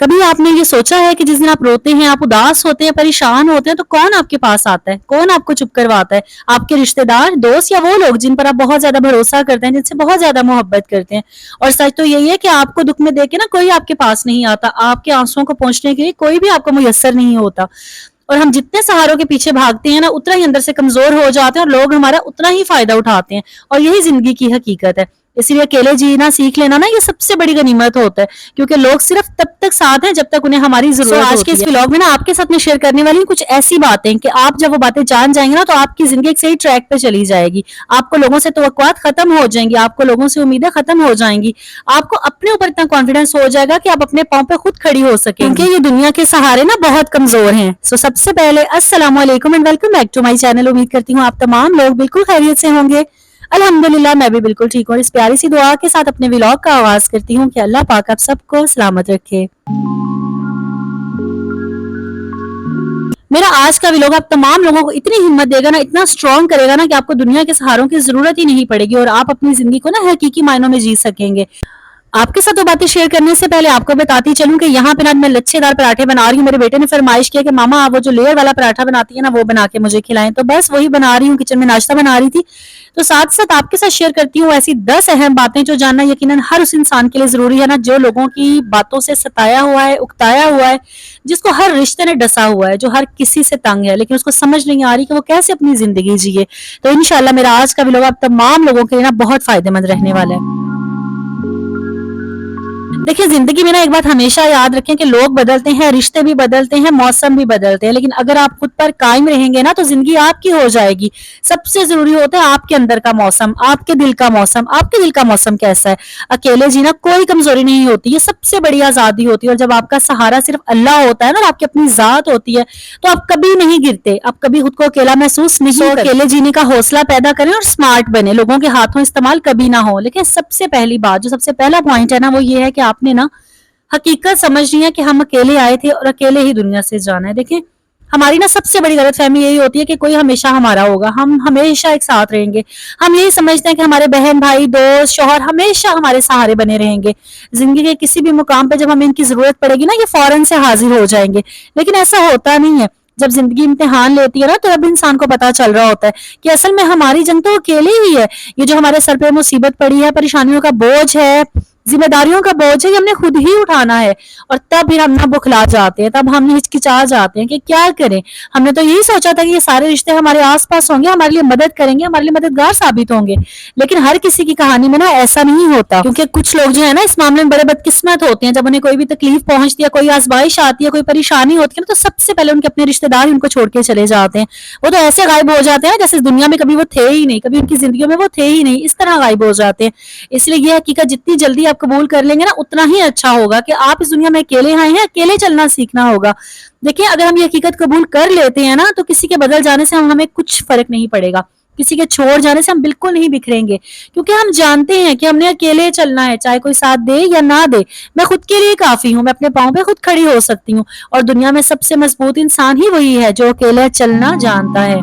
کبھی آپ نے یہ سوچا ہے کہ جس دن آپ روتے ہیں، آپ اداس ہوتے ہیں، پریشان ہوتے ہیں، تو کون آپ کے پاس آتا ہے؟ کون آپ کو چپ کرواتا ہے؟ آپ کے رشتے دار، دوست، یا وہ لوگ جن پر آپ بہت زیادہ بھروسہ کرتے ہیں، جن سے بہت زیادہ محبت کرتے ہیں؟ اور سچ تو یہی ہے کہ آپ کو دکھ میں دیکھ کے نا کوئی آپ کے پاس نہیں آتا، آپ کے آنسوؤں کو پہنچنے کے لیے کوئی بھی آپ کو میسر نہیں ہوتا، اور ہم جتنے سہاروں کے پیچھے بھاگتے ہیں نا اتنا ہی اندر سے کمزور ہو جاتے ہیں، اور لوگ ہمارا اتنا ہی فائدہ اٹھاتے ہیں، اور یہی زندگی کی حقیقت ہے۔ اسی لیے اکیلے جینا سیکھ لینا نا یہ سب سے بڑی غنیمت ہوتا ہے، کیونکہ لوگ صرف تب تک ساتھ ہیں جب تک انہیں ہماری ضرورت ہوتی ہے۔ آج کے اس ولاگ میں نا آپ کے ساتھ میں شیئر کرنے والی کچھ ایسی باتیں کہ آپ جب وہ باتیں جان جائیں گے نا تو آپ کی زندگی ایک صحیح ٹریک پہ چلی جائے گی، آپ کو لوگوں سے توقعات ختم ہو جائیں گی، آپ کو لوگوں سے امیدیں ختم ہو جائیں گی، آپ کو اپنے اوپر اتنا کانفیڈنس ہو جائے گا کہ آپ اپنے پاؤں پہ خود کھڑی ہو سکیں، کیونکہ یہ دنیا کے سہارے نا بہت کمزور ہیں۔ سب سے پہلے السلام علیکم and welcome back to my channel. امید کرتی ہوں آپ تمام لوگ بالکل خیریت سے ہوں گے۔ الحمدللہ میں بھی بالکل ٹھیک ہوں، اور اس پیاری سی دعا کے ساتھ اپنے ولاگ کا آغاز کرتی ہوں کہ اللہ پاک آپ سب کو سلامت رکھے۔ میرا آج کا ولاگ آپ تمام لوگوں کو اتنی ہمت دے گا نا، اتنا اسٹرانگ کرے گا نا کہ آپ کو دنیا کے سہاروں کی ضرورت ہی نہیں پڑے گی، اور آپ اپنی زندگی کو نا حقیقی معنوں میں جی سکیں گے۔ آپ کے ساتھ وہ باتیں شیئر کرنے سے پہلے آپ کو بتاتی چلوں کہ یہاں پہ نا میں لچھے دار پراٹھے بنا رہی ہوں۔ میرے بیٹے نے فرمائش کیا کہ ماما آپ وہ جو لیئر والا پراٹھا بناتی ہے نا وہ بنا کے مجھے کھلائیں، تو بس وہی بنا رہی ہوں، کچن میں ناشتہ بنا رہی تھی، تو ساتھ ساتھ آپ کے ساتھ شیئر کرتی ہوں ایسی 10 اہم باتیں جو جاننا یقیناً ہر اس انسان کے لیے ضروری ہے نا، جو لوگوں کی باتوں سے ستایا ہوا ہے، اکتایا ہوا ہے، جس کو ہر رشتے نے ڈسا ہوا ہے، جو ہر کسی سے تنگ ہے، لیکن اس کو سمجھ نہیں آ رہی کہ وہ کیسے اپنی زندگی جیے۔ تو انشاءاللہ میرا آج کا ولاگ آپ تمام لوگوں کے لیے نا بہت فائدہ مند رہنے والا ہے۔ دیکھیں زندگی میں نا ایک بات ہمیشہ یاد رکھیں کہ لوگ بدلتے ہیں، رشتے بھی بدلتے ہیں، موسم بھی بدلتے ہیں، لیکن اگر آپ خود پر قائم رہیں گے نا تو زندگی آپ کی ہو جائے گی۔ سب سے ضروری ہوتا ہے آپ کے اندر کا موسم، آپ کے دل کا موسم۔ آپ کے دل کا موسم کیسا ہے؟ اکیلے جینا کوئی کمزوری نہیں ہوتی، یہ سب سے بڑی آزادی ہوتی ہے، اور جب آپ کا سہارا صرف اللہ ہوتا ہے نا، آپ کی اپنی ذات ہوتی ہے، تو آپ کبھی نہیں گرتے، آپ کبھی خود کو اکیلا محسوس نہیں کرتے۔ اکیلے جینے کا حوصلہ پیدا کریں اور سمارٹ بنے، لوگوں کے ہاتھوں استعمال کبھی نہ ہو۔ لیکن سب سے پہلی بات، جو سب سے پہلا پوائنٹ ہے نا، وہ یہ ہے کہ آپ نے نا حقیقت سمجھنی ہے کہ ہم اکیلے آئے تھے اور اکیلے ہی دنیا سے جانا ہے۔ دیکھیں ہماری نا سب سے بڑی غلط فہمی یہی ہوتی ہے کہ کوئی ہمیشہ ہمارا ہوگا، ہم ہمیشہ ایک ساتھ رہیں گے، ہم یہی سمجھتے ہیں کہ ہمارے بہن بھائی دوست شوہر ہمیشہ ہمارے سہارے بنے رہیں گے، زندگی کے کسی بھی مقام پہ جب ہمیں ان کی ضرورت پڑے گی نا یہ فوراً سے حاضر ہو جائیں گے، لیکن ایسا ہوتا نہیں ہے۔ جب زندگی امتحان لیتی ہے نا تو اب انسان کو پتا چل رہا ہوتا ہے کہ اصل میں ہماری جنگ تو اکیلے ہی ہے، یہ جو ہمارے سر پہ مصیبت پڑی ہے، پریشانیوں کا بوجھ ہے، ذمہ داریوں کا بوجھ ہے، یہ ہم نے خود ہی اٹھانا ہے، اور تب پھر ہم نہ بکھلا جاتے ہیں، تب ہم ہچکچا جاتے ہیں کہ کیا کریں۔ ہم نے تو یہی سوچا تھا کہ یہ سارے رشتے ہمارے آس پاس ہوں گے، ہمارے لیے مدد کریں گے، ہمارے لیے مددگار ثابت ہوں گے، لیکن ہر کسی کی کہانی میں نا ایسا نہیں ہوتا، کیونکہ کچھ لوگ جو ہے نا اس معاملے میں بڑے بدقسمت ہوتے ہیں۔ جب انہیں کوئی بھی تکلیف پہنچتی ہے، کوئی آزمائش آتی ہے، کوئی پریشانی ہوتی ہے نا، تو سب سے پہلے ان کے اپنے رشتے دار ان کو چھوڑ کے چلے جاتے ہیں، وہ تو ایسے غائب ہو جاتے ہیں جیسے اس دنیا میں کبھی وہ تھے ہی نہیں، کبھی ان کی زندگیوں میں وہ تھے ہی نہیں، اس طرح غائب ہو جاتے ہیں۔ اس لیے یہ حقیقت جتنی جلدی آپ قبول کر لیں گے نا اتنا ہی اچھا ہوگا کہ آپ اس دنیا میں اکیلے آئے ہیں، اکیلے چلنا سیکھنا ہوگا۔ دیکھیں اگر ہم یہ حقیقت قبول کر لیتے ہیں نا تو کسی کے بدل جانے سے ہمیں کچھ فرق نہیں پڑے گا، کسی کے چھوڑ جانے سے ہم بالکل نہیں بکھریں گے، کیونکہ ہم جانتے ہیں کہ ہم نے اکیلے چلنا ہے، چاہے کوئی ساتھ دے یا نہ دے، میں خود کے لیے کافی ہوں، میں اپنے پاؤں پہ خود کھڑی ہو سکتی ہوں، اور دنیا میں سب سے مضبوط انسان ہی وہی ہے جو اکیلے چلنا جانتا ہے۔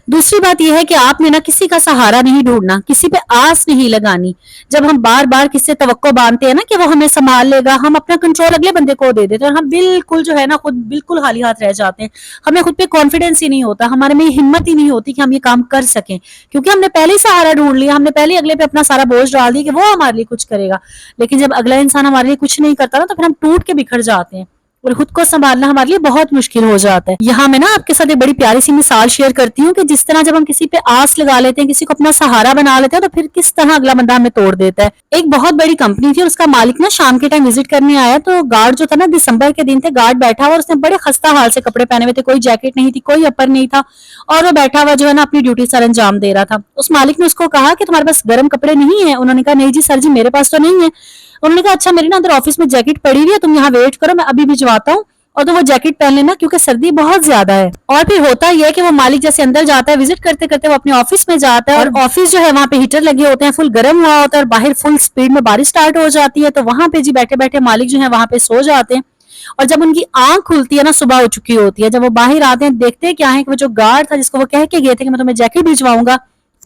دوسری بات یہ ہے کہ آپ نے نا کسی کا سہارا نہیں ڈھونڈنا، کسی پہ آس نہیں لگانی۔ جب ہم بار بار کسی سے توقع باندھتے ہیں نا کہ وہ ہمیں سنبھال لے گا، ہم اپنا کنٹرول اگلے بندے کو دے دیتے ہیں، اور ہم بالکل جو ہے نا خود بالکل خالی ہاتھ رہ جاتے ہیں، ہمیں خود پہ کانفیڈنس ہی نہیں ہوتا، ہمارے میں ہمت ہی نہیں ہوتی کہ ہم یہ کام کر سکیں، کیونکہ ہم نے پہلے ہی سہارا ڈھونڈ لیا، ہم نے پہلے اگلے پہ اپنا سارا بوجھ ڈال دیا کہ وہ ہمارے لیے کچھ کرے گا، لیکن جب اگلا انسان ہمارے لیے کچھ نہیں کرتا نا تو پھر ہم ٹوٹ کے بکھر جاتے ہیں، اور خود کو سنبھالنا ہمارے لیے بہت مشکل ہو جاتا ہے۔ یہاں میں نا آپ کے ساتھ ایک بڑی پیاری سی مثال شیئر کرتی ہوں کہ جس طرح جب ہم کسی پہ آس لگا لیتے ہیں، کسی کو اپنا سہارا بنا لیتے ہیں، تو پھر کس طرح اگلا بندہ ہمیں توڑ دیتا ہے۔ ایک بہت بڑی کمپنی تھی اور اس کا مالک نا شام کے ٹائم وزٹ کرنے آیا، تو گارڈ جو تھا نا دسمبر کے دن تھے، گارڈ بیٹھا ہوا اور اس نے بڑے خستہ حال سے کپڑے پہنے ہوئے تھے، کوئی جیکٹ نہیں تھی، کوئی اپر نہیں تھا، اور وہ بیٹھا ہوا جو ہے نا اپنی ڈیوٹی سر انجام دے رہا تھا۔ اس مالک نے اس کو کہا کہ تمہارے پاس گرم کپڑے نہیں ہیں؟ انہوں نے کہا نہیں جی سر جی میرے پاس تو نہیں ہے۔ انہوں نے کہا اچھا میری نا اندر آفس میں جیکٹ پڑی ہوئی ہے، تم یہاں ویٹ کرو میں ابھی بھجواتا ہوں، اور تو وہ جیکٹ پہن لینا کیونکہ سردی بہت زیادہ ہے۔ اور پھر ہوتا یہ ہے کہ وہ مالک جیسے اندر جاتا ہے، وزٹ کرتے کرتے وہ اپنے آفس میں جاتا ہے، اور آفس جو ہے وہاں پہ ہیٹر لگے ہوتے ہیں، فل گرم ہوا ہوتا ہے، اور باہر فل سپیڈ میں بارش سٹارٹ ہو جاتی ہے، تو وہاں پہ جی بیٹھے بیٹھے مالک جو ہے وہاں پہ سو جاتے ہیں، اور جب ان کی آنکھ کھلتی ہے نا صبح ہو چکی ہوتی ہے، جب وہ باہر آتے ہیں دیکھتے کیا ہے کہ وہ جو گارڈ تھا جس کو وہ کہہ کے گئے تھے کہ میں تمہیں جیکٹ بھجواؤں گا،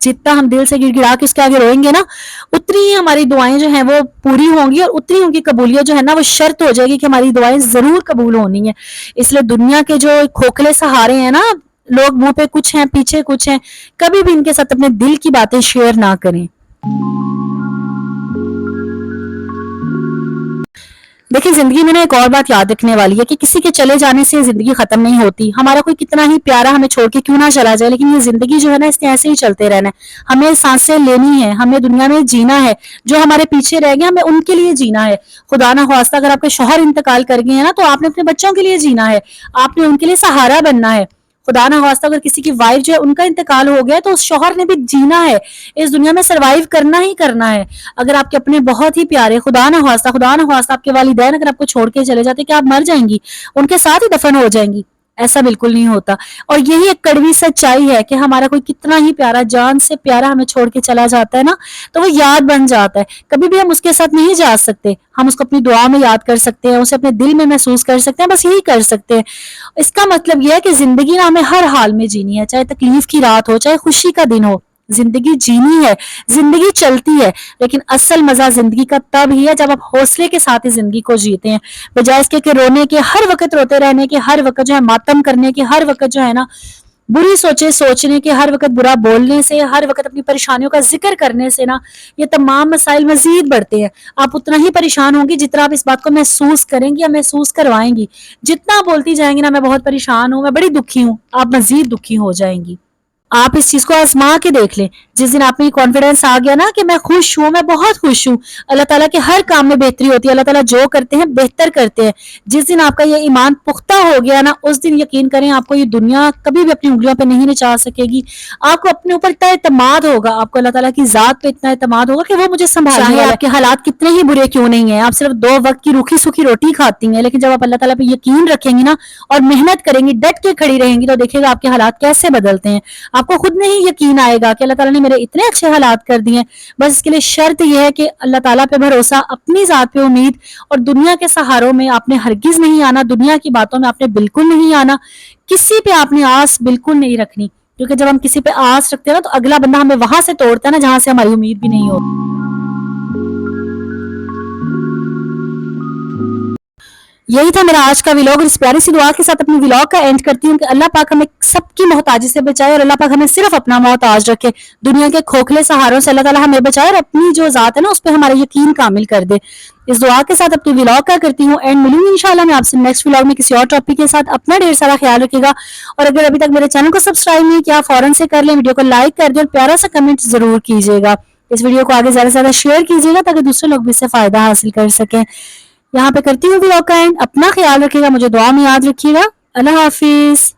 جتنا ہم دل سے گڑ گڑا کے اس کے آگے روئیں گے نا، اتنی ہی ہماری دعائیں جو ہیں وہ پوری ہوں گی، اور اتنی ان کی قبولیت جو ہے نا وہ شرط ہو جائے گی کہ ہماری دعائیں ضرور قبول ہونی ہیں. اس لیے دنیا کے جو کھوکھلے سہارے ہیں نا، لوگ منہ پہ کچھ ہیں پیچھے کچھ ہیں، کبھی بھی ان کے ساتھ اپنے دل کی باتیں شیئر نہ کریں. دیکھیں زندگی میں نا ایک اور بات یاد رکھنے والی ہے کہ کسی کے چلے جانے سے زندگی ختم نہیں ہوتی. ہمارا کوئی کتنا ہی پیارا ہمیں چھوڑ کے کیوں نہ چلا جائے، لیکن یہ زندگی جو ہے نا اس نے ایسے ہی چلتے رہنا ہے. ہمیں سانسیں لینی ہے، ہمیں دنیا میں جینا ہے. جو ہمارے پیچھے رہ گئے ہمیں ان کے لیے جینا ہے. خدا نہ خواستہ اگر آپ کے شوہر انتقال کر گئے ہیں نا، تو آپ نے اپنے بچوں کے لیے جینا ہے، آپ نے ان کے لیے سہارا بننا ہے. خدا نہ خواستہ اگر کسی کی وائف جو ہے ان کا انتقال ہو گیا ہے، تو اس شوہر نے بھی جینا ہے، اس دنیا میں سروائیو کرنا ہی کرنا ہے. اگر آپ کے اپنے بہت ہی پیارے خدا نہ خواستہ آپ کے والدین اگر آپ کو چھوڑ کے چلے جاتے کہ آپ مر جائیں گی، ان کے ساتھ ہی دفن ہو جائیں گی، ایسا بالکل نہیں ہوتا. اور یہی ایک کڑوی سچائی ہے کہ ہمارا کوئی کتنا ہی پیارا، جان سے پیارا ہمیں چھوڑ کے چلا جاتا ہے نا، تو وہ یاد بن جاتا ہے. کبھی بھی ہم اس کے ساتھ نہیں جا سکتے، ہم اس کو اپنی دعا میں یاد کر سکتے ہیں، اسے اپنے دل میں محسوس کر سکتے ہیں، بس یہی کر سکتے ہیں. اس کا مطلب یہ ہے کہ زندگی نا ہمیں ہر حال میں جینی ہے، چاہے تکلیف کی رات ہو چاہے خوشی کا دن ہو. زندگی جینی ہے، زندگی چلتی ہے، لیکن اصل مزہ زندگی کا تب ہی ہے جب آپ حوصلے کے ساتھ ہی زندگی کو جیتے ہیں، بجائے اس کے کہ رونے کے، ہر وقت روتے رہنے کے، ہر وقت جو ہے ماتم کرنے کے، ہر وقت جو ہے نا بری سوچیں سوچنے کے، ہر وقت برا بولنے سے، ہر وقت اپنی پریشانیوں کا ذکر کرنے سے نا یہ تمام مسائل مزید بڑھتے ہیں. آپ اتنا ہی پریشان ہوں گی جتنا آپ اس بات کو محسوس کریں گی یا محسوس کروائیں گی. جتنا بولتی جائیں گی نا میں بہت پریشان ہوں، میں بڑی دکھی ہوں، آپ مزید دکھی ہو جائیں گی. آپ اس چیز کو آزما کے دیکھ لیں. جس دن آپ میں کانفیڈنس آ گیا نا کہ میں خوش ہوں، میں بہت خوش ہوں، اللہ تعالیٰ کے ہر کام میں بہتری ہوتی ہے، اللہ تعالیٰ جو کرتے ہیں بہتر کرتے ہیں، جس دن آپ کا یہ ایمان پختہ ہو گیا نا، اس دن یقین کریں آپ کو یہ دنیا کبھی بھی اپنی انگلیوں پہ نہیں نچا سکے گی. آپ کو اپنے اوپر اتنا اعتماد ہوگا، آپ کو اللہ تعالیٰ کی ذات پہ اتنا اعتماد ہوگا کہ وہ مجھے سنبھالنے والا ہے. چاہے آپ کے حالات کتنے ہی برے کیوں نہیں ہیں، آپ صرف 2 وقت کی روکھی سوکھی روٹی کھاتی ہیں، لیکن جب آپ اللہ تعالیٰ پہ یقین رکھیں گی نا اور محنت کریں گی، ڈٹ کے کھڑی رہیں گی، تو دیکھیں گا آپ کے حالات کیسے بدلتے ہیں. آپ کو خود نہیں یقین آئے گا کہ اللہ تعالیٰ نے میرے اتنے اچھے حالات کر دیے. بس اس کے لیے شرط یہ ہے کہ اللہ تعالیٰ پہ بھروسہ، اپنی ذات پہ امید، اور دنیا کے سہاروں میں آپ نے ہرگز نہیں آنا، دنیا کی باتوں میں آپ نے بالکل نہیں آنا، کسی پہ آپ نے آس بالکل نہیں رکھنی. کیونکہ جب ہم کسی پہ آس رکھتے ہیں نا تو اگلا بندہ ہمیں وہاں سے توڑتا ہے نا جہاں سے ہماری امید بھی نہیں ہوتی. یہی تھا میرا آج کا ولاگ، اور اس پیاری سی دعا کے ساتھ اپنی ولاگ کا اینڈ کرتی ہوں کہ اللہ پاک ہمیں سب کی محتاجی سے بچائے، اور اللہ پاک ہمیں صرف اپنا محتاج رکھے. دنیا کے کھوکھلے سہاروں سے اللہ تعالیٰ ہمیں بچائے، اور اپنی جو ذات ہے نا اس پہ ہمارا یقین کامل کر دے. اس دعا کے ساتھ اپنی ولاگ کا کرتی ہوں اینڈ. ملوں گی انشاءاللہ میں آپ سے نیکسٹ ولاگ میں کسی اور ٹاپک کے ساتھ. اپنا ڈھیر سارا خیال رکھے گا، اور اگر ابھی تک میرے چینل کو سبسکرائب نہیں کیا فوراً سے کر لیں، ویڈیو کو لائک کر دیں اور پیارا سا کمنٹ ضرور کیجیے گا. اس ویڈیو کو آگے زیادہ سے زیادہ شیئر کیجیے گا تاکہ دوسرے لوگ بھی اس سے فائدہ حاصل کر سکیں. یہاں پہ کرتی ہوں ولاگ کا اینڈ. اپنا خیال رکھیے گا، مجھے دعا میں یاد رکھیے گا. اللہ حافظ.